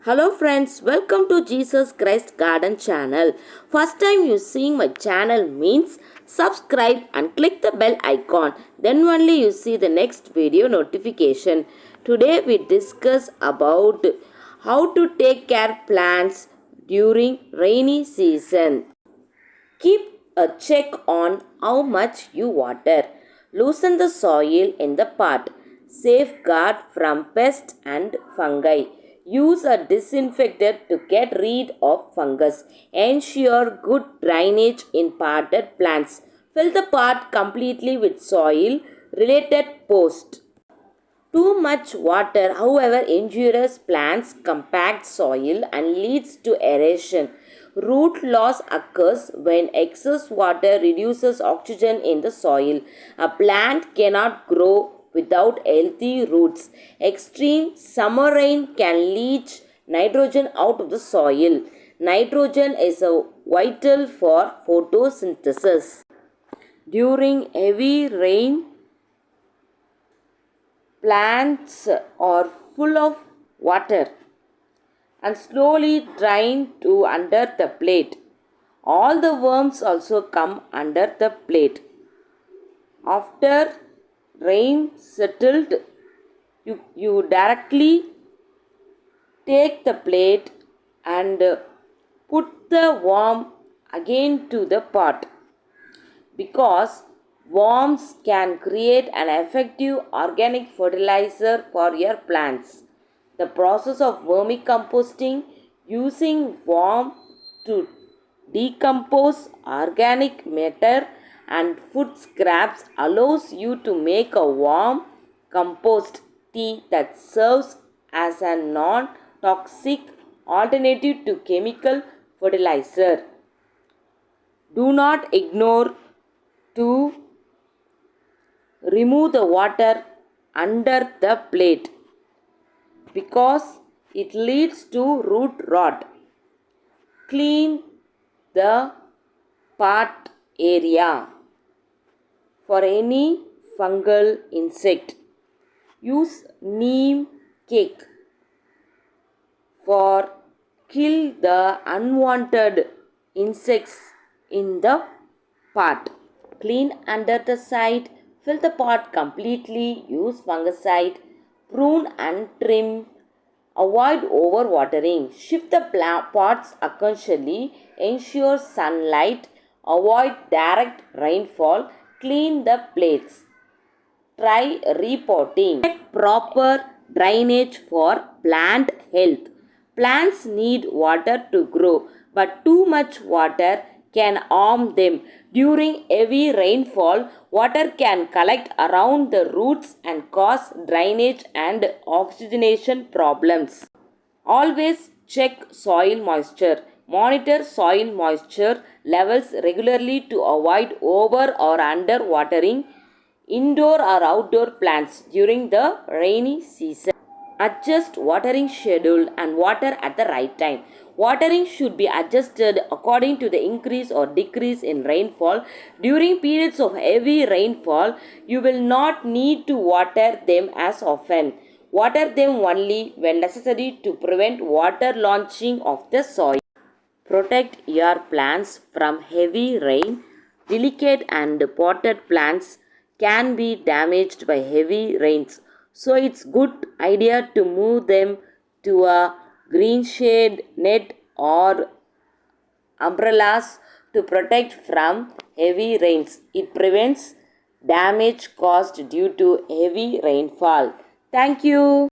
Hello friends, welcome to Jesus Christ Garden channel. First time you seeing my channel means subscribe and click the bell icon. Then only you see the next video notification. Today we discuss about how to take care plants during rainy season. Keep a check on how much you water. Loosen the soil in the pot. Safeguard from pests and fungi. Use a disinfectant to get rid of fungus. Ensure good drainage in potted plants. Fill the pot completely with soil related post. Too much water, however, injures plants' compact soil and leads to aeration. Root loss occurs when excess water reduces oxygen in the soil. A plant cannot grow without healthy roots. Extreme summer rain can leach nitrogen out of the soil. Nitrogen is vital for photosynthesis. During heavy rain, plants are full of water and slowly drain to under the plate. All the worms also come under the plate. After rain settled, you directly take the plate and put the worm again to the pot, because worms can create an effective organic fertilizer for your plants. The process of vermicomposting, using worm to decompose organic matter and food scraps, allows you to make a worm compost tea that serves as a non-toxic alternative to chemical fertilizer. Do not ignore to remove the water under the plate, because it leads to root rot. Clean the pot area for any fungal insect. Use neem cake for kill the unwanted insects in the pot. Clean under the side. Fill the pot completely. Use fungicide. Prune and trim. Avoid overwatering. Shift the pots occasionally. Ensure sunlight. Avoid direct rainfall. Clean the plates. Try repotting. Check proper drainage for plant health. Plants need water to grow, but too much water can harm them. During heavy rainfall, water can collect around the roots and cause drainage and oxygenation problems. Always check soil moisture. Monitor soil moisture levels regularly to avoid over or under watering indoor or outdoor plants during the rainy season. Adjust watering schedule and water at the right time. Watering should be adjusted according to the increase or decrease in rainfall. During periods of heavy rainfall, you will not need to water them as often. Water them only when necessary to prevent water launching of the soil. Protect your plants from heavy rain. Delicate and potted plants can be damaged by heavy rains, so it's good idea to move them to a green shade net or umbrellas to protect from heavy rains. It prevents damage caused due to heavy rainfall. Thank you.